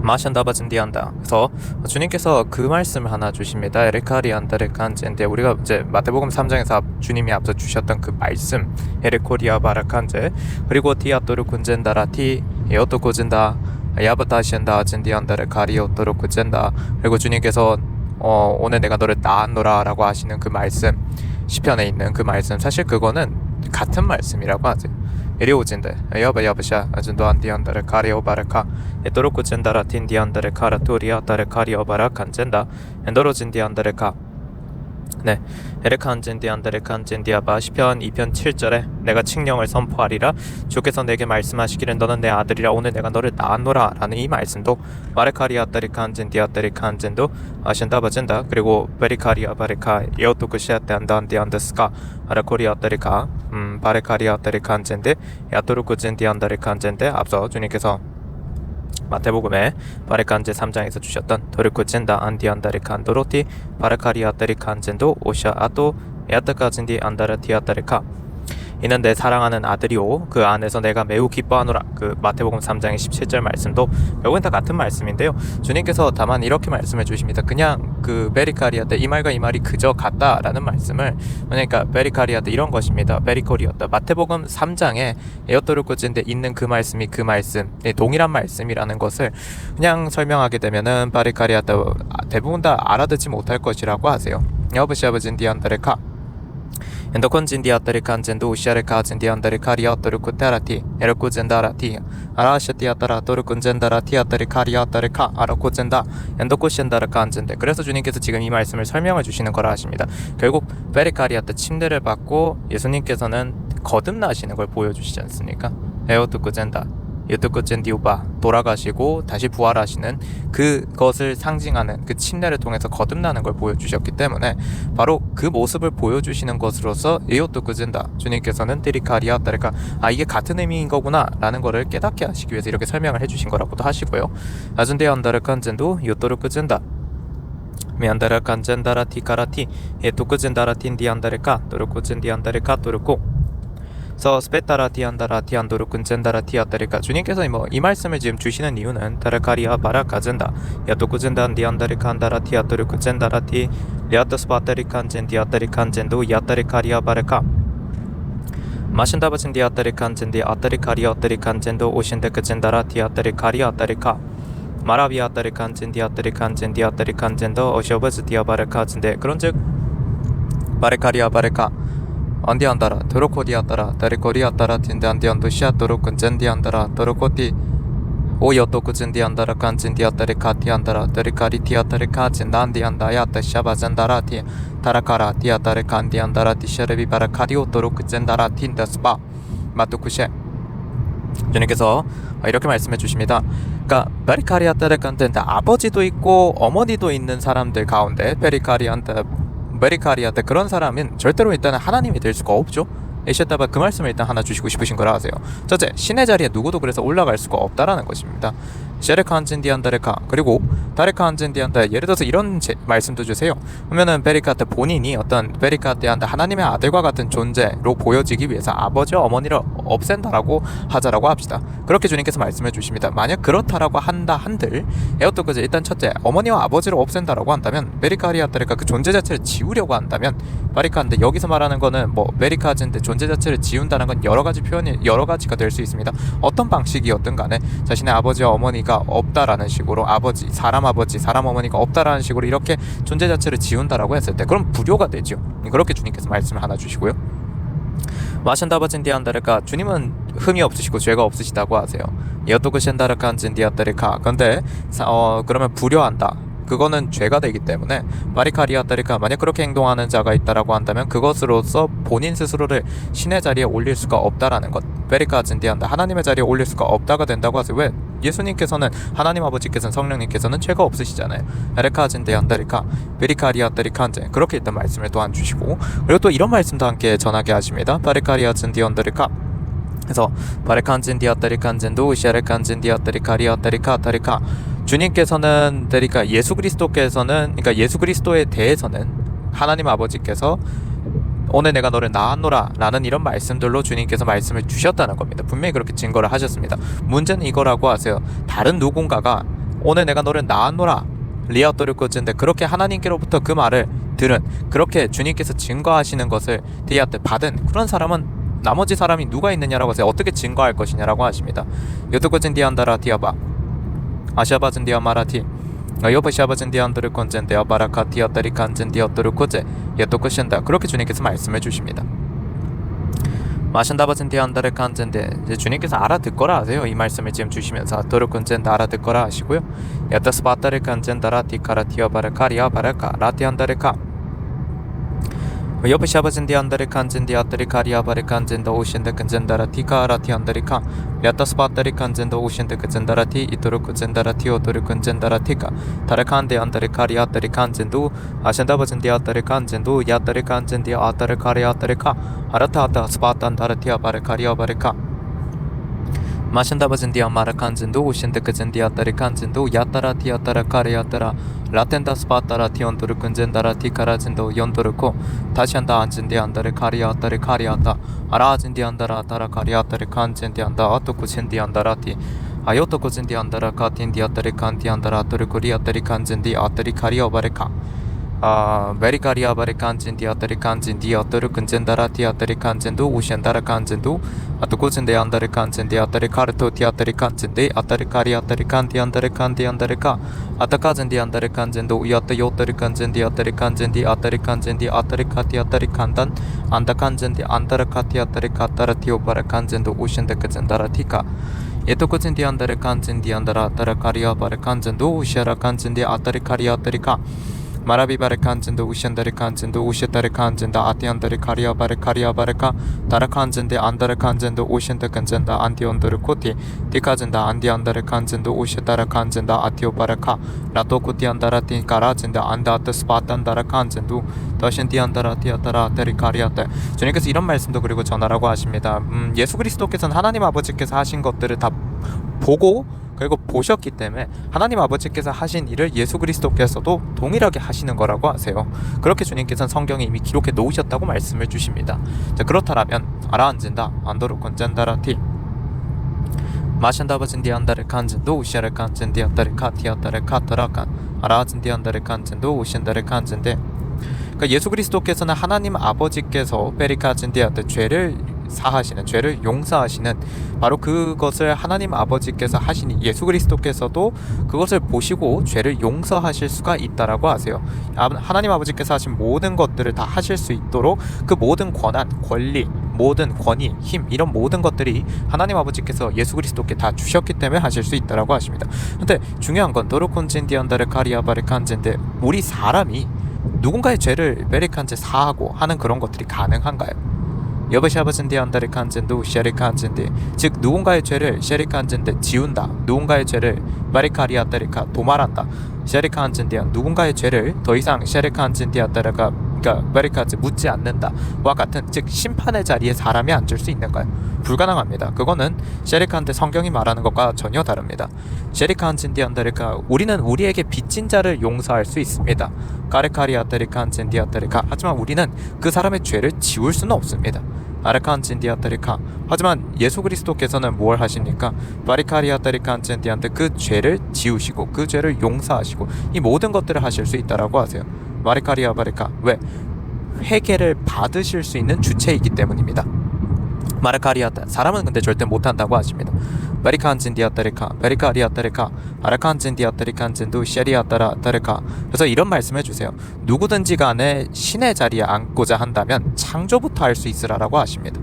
Speaker 1: 마샨다바진디한다. 그래서 주님께서 그 말씀을 하나 주십니다. 에레카리안다레칸젠데 우리가 이제 마태복음 3장에서 주님이 앞서 주셨던 그 말씀 에레코리아 바라칸제 그리고 티아토르 군젠다라티 에오토코젠다 야바타시엔다 젠디안다레카리오토르 군젠다 그리고 주님께서 오늘 내가 너를 낳았노라 라고 하시는 그 말씀 시편에 있는 그 말씀 사실 그거는 같은 말씀이라고 하죠. 에리오진데 야바야바샤 아준도 안디안다레 카리오바라카 에토로쿠젠다라 틴디안다레 카라토리아 다레 카리오바라칸젠다 엔도로진디안다레카 네 에레칸젠디안다레칸젠디아바 시편 2편 7절에 내가 칙령을 선포하리라 주께서 내게 말씀하시기를 너는 내 아들이라 오늘 내가 너를 낳았노라 라는 이 말씀도 마레카리아따리칸젠디아따리칸젠도 아신다바젠다 그리고 베리카리아 바레카 에오토쿠시아테 안다안디안데스카 아라코리아따리카 바레카리아따리칸젠데 야토르쿠젠디안다리칸젠데 앞서 주님께서 마태복음에 바레칸제 3장에서 주셨던 도르쿠젠다 안디안다리칸도로티 바레카리아따리칸젠도 오샤 아토 에아타카젠디 안다라티아따리카 이는 내 사랑하는 아들이오 그 안에서 내가 매우 기뻐하노라 그 마태복음 3장의 17절 말씀도 결국은 다 같은 말씀인데요. 주님께서 다만 이렇게 말씀해 주십니다. 그냥 그 베리카리아 때 이 말과 이 말이 그저 같다라는 말씀을 그러니까 베리카리아 때 이런 것입니다. 베리코리였다. 마태복음 3장에 에어토르코젠데 있는 그 말씀이 그 말씀 동일한 말씀이라는 것을 그냥 설명하게 되면은 베리카리아 때 대부분 다 알아듣지 못할 것이라고 하세요. 여브시아버진디안다레카 엔도콘진디아따리칸젠도 우시아레카진디안다리카리아토르쿠테라티 에르쿠젠다라티 아라샤티아따라 토르군젠다라티아따리카리아따리카 아라코젠다 엔도코시엔다라칸젠데 그래서 주님께서 지금 이 말씀을 설명해 주시는 거라 하십니다. 결국 베리카리아때 침례를 받고 예수님께서는 거듭나시는 걸 보여주시지 않습니까? 에오토쿠젠다 유토쿠젠디우바 돌아가시고 다시 부활하시는 그것을 상징하는 그 침례를 통해서 거듭나는 걸 보여주셨기 때문에 바로 그 모습을 보여주시는 것으로서 에오토쿠젠다 주님께서는 데리카리아 따르카 이게 같은 의미인 거구나 라는 거를 깨닫게 하시기 위해서 이렇게 설명을 해주신 거라고도 하시고요. 아준데안다르칸젠도 요토르쿠젠다 미안다르칸젠다라 티카라티 에토쿠젠다라 틴디안다르카 도르쿠젠디안다르카 도르코 스페타라티안다라 티안도르 군젠다라 티아따리카 주님께서 이 말씀을 지금 주시는 이유는 다라카리아 바라카젠다 야토쿠젠단 디안다리칸다라 티아토르 군젠다라 티 리아토스파타리칸젠 디아따리칸젠도 야따리카리아 바라카 마신다바진 디아따리칸젠 디아따리카리아 아따리칸젠도 오신데크젠다라 티아따리카리아 아따리카 마라비아 아따리칸젠 디아따리칸젠 디아따리칸젠도 오셔버즈 디아바라카젠데 그런즉 바레카리아 바레카 안디안다라 도로코디아따라 다리코리아따라 틴데안디안도 시아토로군젠디안다라 도로코티 오요토쿠젠디안다라 칸젠디아따리카티안다라 다리카리티아따리카젠 난디안다야따 샤바젠다라티 타라카라 티아따리칸디안다라 티샤레비바라카디오토로쿠젠다라 틴다스바 마토쿠셰 주님께서 이렇게 말씀해 주십니다. 그러니까 베리카리아테르칸데 아버지도 있고 어머니도 있는 사람들 가운데 베리카리아테 그런 사람은 절대로 일단은 하나님이 될 수가 없죠. 에시아타바 그 말씀을 일단 하나 주시고 싶으신 거라 하세요. 첫째, 신의 자리에 누구도 그래서 올라갈 수가 없다라는 것입니다. 셰르카 한진디안다레카 그리고 다레카 한진디안다 예를 들어서 이런 말씀도 주세요. 그러면은 베리카테 본인이 어떤 베리카테한테 하나님의 아들과 같은 존재로 보여지기 위해서 아버지와 어머니를 없앤다라고 하자라고 합시다. 그렇게 주님께서 말씀해 주십니다. 만약 그렇다라고 한다 한들 어떤 거죠? 일단 첫째, 어머니와 아버지를 없앤다라고 한다면 베리카리아테레카 그 존재 자체를 지우려고 한다면 바리카인데 여기서 말하는 거는 뭐 베리카즈인데 존재 자체를 지운다는 건 여러 가지 표현이 여러 가지가 될 수 있습니다. 어떤 방식이었든 간에 자신의 아버지와 어머니가 없다라는 식으로 사람 어머니가 없다라는 식으로 이렇게 존재 자체를 지운다라고 했을 때 그럼 불효가 되죠. 그렇게 주님께서 말씀을 하나 주시고요. 마신다바진디안다르카 주님은 흠이 없으시고 죄가 없으시다고 하세요. 여토그신다르칸진디아다르카 근데 그러면 불효한다. 그거는 죄가 되기 때문에 마리카리아다리카 만약 그렇게 행동하는 자가 있다라고 한다면 그것으로서 본인 스스로를 신의 자리에 올릴 수가 없다라는 것. 베리카진디한다 하나님의 자리에 올릴 수가 없다가 된다고 하세요. 왜? 예수님께서는 하나님 아버지께서는 성령님께서는 죄가 없으시잖아요. 베리카진디한다리카 베리카리아다리카인제 그렇게 일단 말씀을 또한 주시고 그리고 또 이런 말씀도 함께 전하게 하십니다. 베리카리아진디언다리카 그래서 바레칸진디아다리칸진도 샤레칸진디아다리카리아다리카다리카 주님께서는 그러니까 예수 그리스도께서는 그러니까 예수 그리스도에 대해서는 하나님 아버지께서 오늘 내가 너를 낳았노라 라는 이런 말씀들로 주님께서 말씀을 주셨다는 겁니다. 분명히 그렇게 증거를 하셨습니다. 문제는 이거라고 하세요. 다른 누군가가 오늘 내가 너를 낳았노라 리아토르코즈인데 그렇게 하나님께로부터 그 말을 들은 그렇게 주님께서 증거하시는 것을 디아테 받은 그런 사람은 나머지 사람이 누가 있느냐라고 해서 어떻게 증거할 것이냐라고 하십니다. 요토코진 디안다라 디아바 아샤바진 디아 마라티 여버샤바진 디안드르 콘젠 디아 바라카 디아다리 칸젠 디아도르 코제 예토코신다 그렇게 주님께서 말씀해 주십니다. 마신다바진 디안다르 칸젠데 이제 주님께서 알아듣거라 하세요. 이 말씀을 지금 주시면서 도르 콘젠다 알아듣거라 하시고요. 야타스바타르 칸젠다라 디카라 디아바라카리아 바라카 라티안다르카 여버샤바진디 칸진디 아따리 카리아바리 칸진다 오신데 칸젠다라 티카라티 안다리카 랴타스바따리 칸진다 오신데 칸젠다라티 이토르 칸젠다라티 오토르 칸젠다라 티카 타르칸데 안다리 카리아따리 칸진도 아신다바진디 아따리 칸진도 야따리 칸진디 아따리 카리아따리카 아라타타 스바탄다라티아 바리 카리아바리카 마신다바진디아 마라칸진도 오신데 칸진디 아따리 칸진도 야따라티 아따라 카리아따라 라텐다 스파타라 티온도르 근젠다라 티카라진도 연도르코 다시한다 안진디 안다르 카리아따르 카리아따 아라진디 안다라 아따라 카리아따르 칸진디 안다 아토코 진디 안다라티 아요토코 진디 안다라 카틴디 아따르 칸티 안다라 아토르 코리아따르 칸진디 아따리 카리아바레카 메리카리아바레 칸진디 아따리 칸진디 아토르 근젠다라티 아따리 칸진도 오신다라 칸진도 아토코 진디 안다르 칸진디 아따리 카르토티 아따리 칸진디 아따리 카리아따리 칸티 안다르 칸티 안다르카 아타카진디 안다르 칸진도 야따 요따리 칸진디 아따리 칸진디 아따리 칸진디 아따리 카티 아따리 칸단 안다 칸진디 안다르 카티 아따리 카타라티오 바라 칸진도 오신다 칸젠다라티카 예토코진디 안다르 칸진디 안다라 아따라 카리아 바라 칸진도 오시아라 칸진디 아따리 카리아따리카 마라비바레 칸진도 우시안다레 칸진도 우시다레 칸진다 아티안다레 카리아바레 카리아바레카 다라 칸진데 안다레 칸진도 오신다 칸진다 안티온도르 코티 디카진다 안디안다레 칸진도 우시다라 칸진다 아티오바레카 라토코티 안다라티 카라진다 안다트 스파탄다라 칸진도 더신티 안다라티 아타라 아테리 카리아테 주님께서 이런 말씀도 그리고 전하라고 하십니다. 예수 그리스도께서는 하나님 아버지께서 하신 것들을 다 보고 그리고 보셨기 때문에 하나님 아버지께서 하신 일을 예수 그리스도께서도 동일하게 하시는 거라고 하세요. 그렇게 주님께서는 성경에 이미 기록해 놓으셨다고 말씀을 주십니다. 자, 그렇다면 아라안진다 안도르 건잔다라티 마신다바진디 안다르 칸진도 우시아르 칸진디 아따르 카티 아따르 카타라칸 아라진디 안다르 칸진도 우신다르 칸진데 그러니까 예수 그리스도께서는 하나님 아버지께서 베리카진디아트 죄를 사하시는 죄를 용서하시는 바로 그것을 하나님 아버지께서 하시니 예수 그리스도께서도 그것을 보시고 죄를 용서하실 수가 있다라고 하세요. 하나님 아버지께서 하신 모든 것들을 다 하실 수 있도록 그 모든 권한, 권리, 모든 권위, 힘 이런 모든 것들이 하나님 아버지께서 예수 그리스도께 다 주셨기 때문에 하실 수 있다라고 하십니다. 근데 중요한 건 도로콘진디안다르 카리아바르 칸진데 우리 사람이 누군가의 죄를 베리칸제 사하고 하는 그런 것들이 가능한가요? 여버샤버진디 안다르카 안젠도 샤리카 안젠디 즉 누군가의 죄를 샤리카 안젠데 지운다. 누군가의 죄를 바리카리아따리카 도말한다. 샤리카 안젠디야 누군가의 죄를 더 이상 샤리카 안젠디아따라가 그러니까 바리카즈 묻지 않는다와 같은 즉 심판의 자리에 사람이 앉을 수 있는가요? 불가능합니다. 그거는 샤리카한테 성경이 말하는 것과 전혀 다릅니다. 샤리카 안젠디안다리카 우리는 우리에게 빚진 자를 용서할 수 있습니다. 가레카리아따리카 안젠디아따리카 하지만 우리는 그 사람의 죄를 지울 수는 없습니다. 아르칸진디아따리카 하지만 예수 그리스도께서는 뭘 하십니까? 바리카리아따리카 안젠디한테 그 죄를 지우시고 그 죄를 용서하시고 이 모든 것들을 하실 수 있다라고 하세요. 마리카리아 바리카 왜? 회개를 받으실 수 있는 주체이기 때문입니다. 마르카리아따 사람은 근데 절대 못한다고 하십니다. 바리칸진디아따리카 베리카리아따리카 아라칸진디아따리칸진도 셰리아따라따리카 그래서 이런 말씀해 주세요. 누구든지 간에 신의 자리에 앉고자 한다면 창조부터 할 수 있으라라고 하십니다.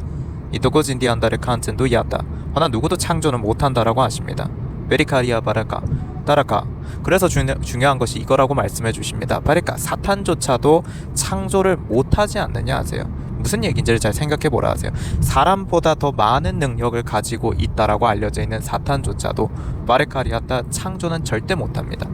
Speaker 1: 이토코진디안다르칸진도 야따 하나 누구도 창조는 못한다라고 하십니다. 베리카리아 바라카 따라카 그래서 중요한 것이 이거라고 말씀해 주십니다. 바리카 사탄조차도 창조를 못하지 않느냐 하세요. 무슨 얘기인지를 잘 생각해 보라 하세요. 사람보다 더 많은 능력을 가지고 있다라고 알려져 있는 사탄조차도 바리카리아따 창조는 절대 못합니다.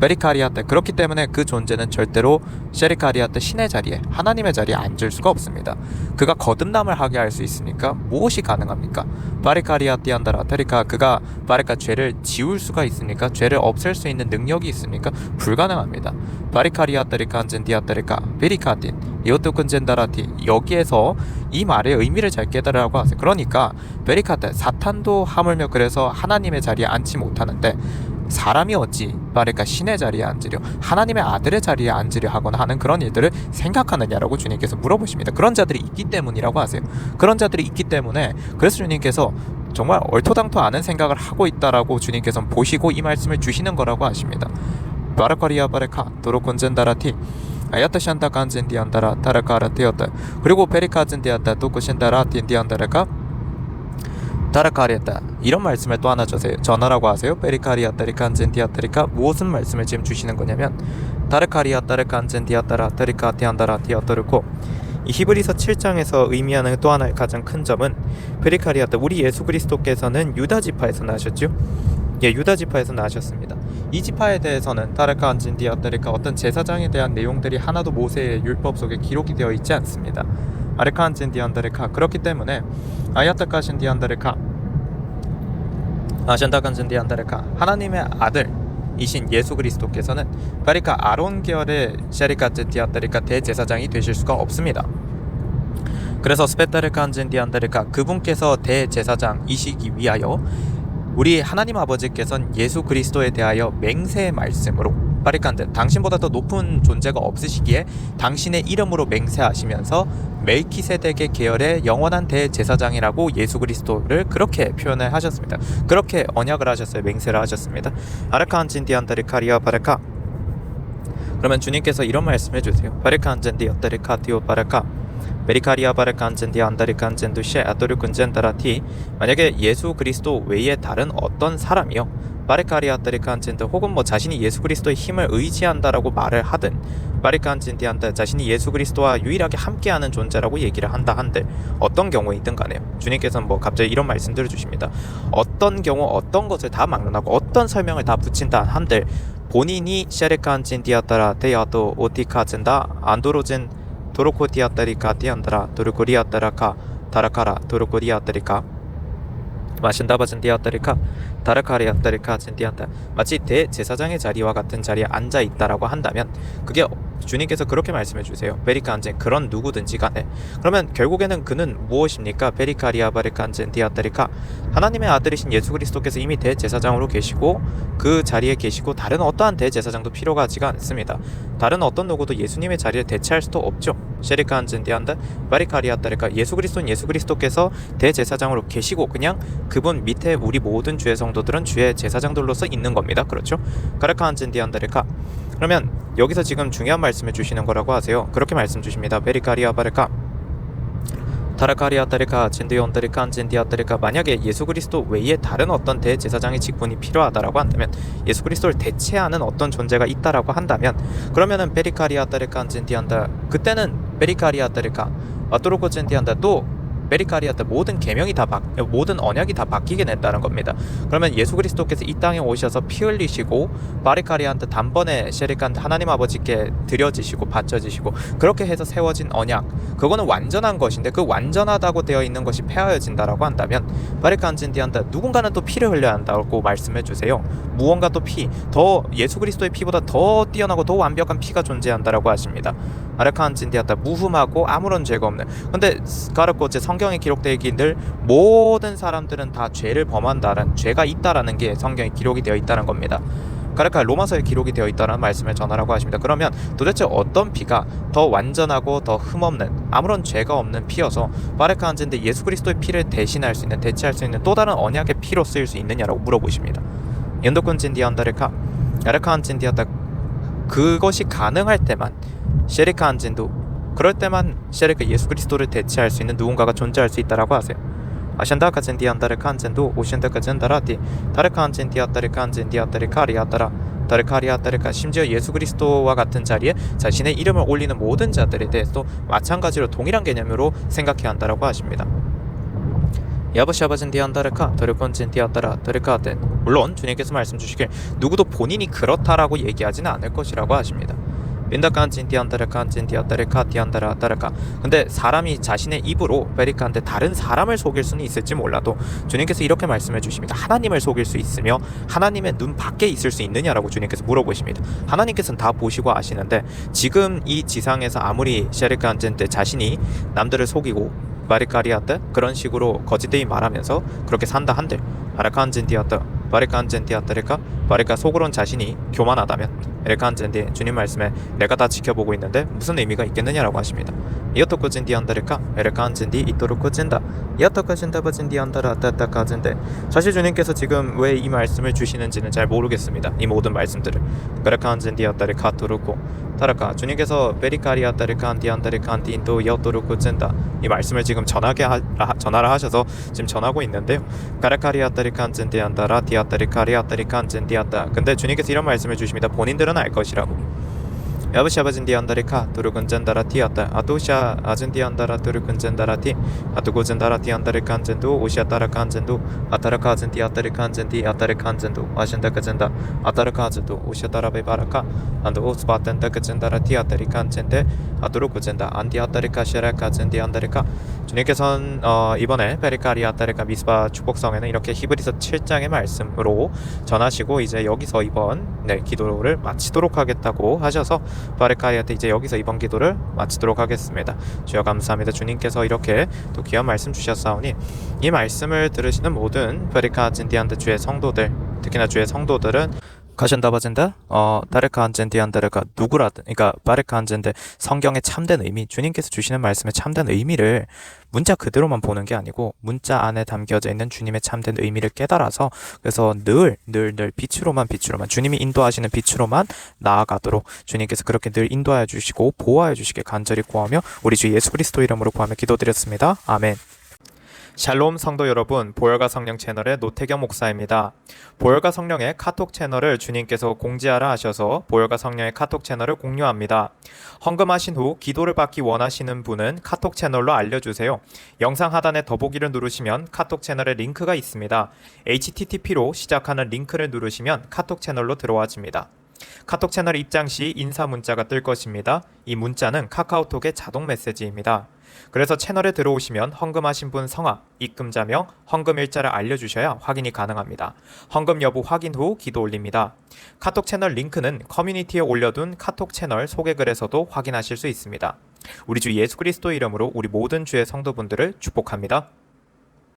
Speaker 1: 베리카리아따 그렇기 때문에 그 존재는 절대로 셰리카리아따 신의 자리에 하나님의 자리에 앉을 수가 없습니다. 그가 거듭남을 하게 할 수 있으니까 무엇이 가능합니까? 바리카리아띠안다라 테리카 그가 바리카 죄를 지울 수가 있으니까 죄를 없앨 수 있는 능력이 있으니까 불가능합니다. 바리카리아따리카 안젠디아따리카 베리카틴 이것도 근젠다라티 여기에서 이 말의 의미를 잘 깨달으라고 하세요. 그러니까 베리카테 사탄도 하물며 그래서 하나님의 자리에 앉지 못하는데 사람이 어찌 바리카 신의 자리에 앉으려 하나님의 아들의 자리에 앉으려 하거나 하는 그런 일들을 생각하느냐라고 주님께서 물어보십니다. 그런 자들이 있기 때문이라고 하세요. 그런 자들이 있기 때문에 그래서 주님께서 정말 얼토당토 않은 생각을 하고 있다라고 주님께서 보시고 이 말씀을 주시는 거라고 하십니다. 바라카리아 바레카 도로콘젠다라티 아야타샨다 간젠디안다라 타라카라테였다 그리고 베리카젠디안다 도코신다라틴디안다라카 타라카리았다 이런 말씀을 또 하나 전하라고 하세요. 베리카리아따리칸젠디아따리카 무엇은 말씀을 지금 주시는 거냐면 타르카리아따르칸젠디아따라타리카티안다라티아따르코 이 히브리서 7장에서 의미하는 또 하나의 가장 큰 점은 베리카리아따 우리 예수 그리스도께서는 유다 지파에서 나셨죠. 예, 유다 지파에서 나셨습니다. 이 지파에 대해서는 타르카안진디아따리카 어떤 제사장에 대한 내용들이 하나도 모세의 율법 속에 기록이 되어 있지 않습니다. 아르칸진디안다레카 그렇기 때문에 아야타카신디안다레카 아샨다칸진디안다레카 하나님의 아들이신 예수 그리스도께서는 바리카 아론 계열의 샤리카젠디안다레카 대제사장이 되실 수가 없습니다. 그래서 스페타르칸진디안다레카 그분께서 대제사장이시기 위하여 우리 하나님 아버지께서는 예수 그리스도에 대하여 맹세의 말씀으로 바리칸드 당신보다 더 높은 존재가 없으시기에 당신의 이름으로 맹세하시면서 멜키세덱의 계열의 영원한 대제사장이라고 예수 그리스도를 그렇게 표현을 하셨습니다. 그렇게 언약을 하셨어요. 맹세를 하셨습니다. 아르칸진디안다리카리아 바레카 그러면 주님께서 이런 말씀 해주세요. 바레칸젠디안다리카티오 바레카 베리카리아 바레칸젠디안다리칸젠두셰 아토르군젠다라티 만약에 예수 그리스도 외에 다른 어떤 사람이요 바리카리아따리칸젠드 혹은 자신이 예수 그리스도의 힘을 의지한다라고 말을 하든 바리칸젠디한다 자신이 예수 그리스도와 유일하게 함께하는 존재라고 얘기를 한다 한들 어떤 경우이든 간에요. 주님께서는 갑자기 이런 말씀들을 주십니다. 어떤 경우 어떤 것을 다 막론하고 어떤 설명을 다 붙인다 한들 본인이 셰레칸젠디아따라 데야도 오티카젠다 안도로젠 도로코디아따리카티안다라 도르코리아따라카 다라카라 도르코리아따리카 마신다바젠디아따리카 다르카리아따리카 젠디안다 마치 대제사장의 자리와 같은 자리에 앉아 있다라고 한다면 그게 주님께서 그렇게 말씀해 주세요. 베리칸젠 그런 누구든지 간에 그러면 결국에는 그는 무엇입니까? 베리카리아 바리칸젠디아따리카 하나님의 아들이신 예수 그리스도께서 이미 대제사장으로 계시고 그 자리에 계시고 다른 어떠한 대제사장도 필요가 하지가 않습니다. 다른 어떤 누구도 예수님의 자리를 대체할 수도 없죠. 셰리칸젠디안다 바리카리아따리카 예수 그리스도는 예수 그리스도께서 대제사장으로 계시고 그냥 그분 밑에 우리 모든 주의 성도들은 주의 제사장들로서 있는 겁니다. 그렇죠? 가르칸젠디안다리카 그러면 여기서 지금 중요한 말씀을 주시는 거라고 하세요. 그렇게 말씀 주십니다. 베리카리아 바레카 타라카리아따리카 젠디온다리칸젠디아따리카 만약에 예수 그리스도 외에 다른 어떤 대제사장의 직분이 필요하다라고 한다면 예수 그리스도를 대체하는 어떤 존재가 있다라고 한다면 그러면은 베리카리아따리칸젠디안다 그때는 베리카리아따리카 아토로코젠디안다 또 베리카리아타 모든 언약이 다 바뀌게 된다는 겁니다. 그러면 예수 그리스도께서 이 땅에 오셔서 피 흘리시고 바리카리아한테 단번에 셰리칸 하나님 아버지께 드려지시고 바쳐지시고 그렇게 해서 세워진 언약, 그거는 완전한 것인데 그 완전하다고 되어 있는 것이 폐하여진다라고 한다면 바리칸진디한다 누군가는 또 피를 흘려야 한다고 말씀해 주세요. 무언가 또 더 예수 그리스도의 피보다 더 뛰어나고 더 완벽한 피가 존재한다라고 하십니다. 아르칸진디한다 무흠하고 아무런 죄가 없는. 근데 가르코제 성경에 기록되어 있기를 모든 사람들은 다 죄를 범한다는, 죄가 있다라는 게 성경에 기록이 되어 있다는 겁니다. 가르카 로마서에 기록이 되어 있다는 말씀을 전하라고 하십니다. 그러면 도대체 어떤 피가 더 완전하고 더 흠없는 아무런 죄가 없는 피여서 바르카한진데 예수 그리스도의 피를 대신할 수 있는, 대체할 수 있는 또 다른 언약의 피로 쓰일 수 있느냐라고 물어보십니다. 연도꾼진디안다르카 야르카한진디안다 그것이 가능할 때만 셰리카한진도 그럴 때만 셰리카 예수 그리스도를 대체할 수 있는 누군가가 존재할 수 있다라고 하세요. 아샨다카진디안다르칸진도 오샨다카진다라티 다르칸진디아다르칸진디아다르카리아다라 다르카리아다르카 심지어 예수 그리스도와 같은 자리에 자신의 이름을 올리는 모든 자들에 대해서도 마찬가지로 동일한 개념으로 생각해야 한다라고 하십니다. 야버샤바진디안다르카 더르콘진디아다라 더르카든 물론 주님께서 말씀 주시길 누구도 본인이 그렇다라고 얘기하지는 않을 것이라고 하십니다. 빈다칸진디안다르칸진디아다르카디안다라다르카 근데 사람이 자신의 입으로 베리카한테 다른 사람을 속일 수는 있을지 몰라도 주님께서 이렇게 말씀해 주십니다. 하나님을 속일 수 있으며 하나님의 눈 밖에 있을 수 있느냐라고 주님께서 물어보십니다. 하나님께서는 다 보시고 아시는데 지금 이 지상에서 아무리 셰리칸진 때 자신이 남들을 속이고 바리카리아때 그런 식으로 거짓되이 말하면서 그렇게 산다 한들 아르칸진디아따 바리칸진디아따리카 바리카 속으론 자신이 교만하다면 에르칸진디 주님 말씀에 내가 다 지켜보고 있는데 무슨 의미가 있겠느냐라고 하십니다. 이어토코진디안다리카 에르칸진디 이토로코진다 이어토코진다바진디안다라따따카진데 사실 주님께서 지금 왜 이 말씀을 주시는지는 잘 모르겠습니다. 이 모든 말씀들을 에르칸진디아따리카 토로코 타라카 주님께서 베리카리아따리칸디안다리칸디인도 이어토로코진다 이 말씀을 지금 전하라 하셔서 지금 전하고 있는데요. 가라카리아따리칸진디안다라 디아따리카리아따리칸진디아따 근데 주님께서 이런 말씀을 주십니다. 본인들은 알 것이라고. 야브샤바진디안다리카 도르근젠다라티아따 아도샤 아진디안다라 도르근젠다라티 아도고젠다라티안다리칸젠도 오시아따라칸젠도 아타라카진디아따리칸젠디 아따리칸젠도 아신다카젠다 아타라카젠도 오시아따라베바라카 안도 오스바텐다카젠다라티 아따리칸젠데 아도로고젠다 안디아따리카시아라카젠디안다리카 주님께서는 이번에 베리카리아따리카 미스바 축복성에는 이렇게 히브리서 7장의 말씀으로 전하시고 이제 여기서 이번 기도를 마치도록 하겠다고 하셔서 바리카리아테 이제 여기서 이번 기도를 마치도록 하겠습니다. 주여 감사합니다. 주님께서 이렇게 또 귀한 말씀 주셨사오니 이 말씀을 들으시는 모든 베리카진디안드 주의 성도들 특히나 주의 성도들은 가션다바젠다 다르카안젠디안다르가 누구라든 그러니까 바르카안젠데 성경의 참된 의미 주님께서 주시는 말씀의 참된 의미를 문자 그대로만 보는 게 아니고 문자 안에 담겨져 있는 주님의 참된 의미를 깨달아서 그래서 늘 빛으로만 주님이 인도하시는 빛으로만 나아가도록 주님께서 그렇게 늘 인도하여 주시고 보호하여 주시길 간절히 구하며 우리 주 예수 그리스도 이름으로 구하며 기도드렸습니다. 아멘. 샬롬 성도 여러분, 보혈과 성령 채널의 노태경 목사입니다. 보혈과 성령의 카톡 채널을 주님께서 공지하라 하셔서 보혈과 성령의 카톡 채널을 공유합니다. 헌금하신 후 기도를 받기 원하시는 분은 카톡 채널로 알려주세요. 영상 하단에 더보기를 누르시면 카톡 채널의 링크가 있습니다. http로 시작하는 링크를 누르시면 카톡 채널로 들어와집니다. 카톡 채널 입장 시 인사 문자가 뜰 것입니다. 이 문자는 카카오톡의 자동 메시지입니다. 그래서 채널에 들어오시면 헌금하신 분 성함, 입금자명, 헌금 일자를 알려주셔야 확인이 가능합니다. 헌금 여부 확인 후 기도 올립니다. 카톡 채널 링크는 커뮤니티에 올려둔 카톡 채널 소개글에서도 확인하실 수 있습니다. 우리 주 예수 그리스도 이름으로 우리 모든 주의 성도분들을 축복합니다.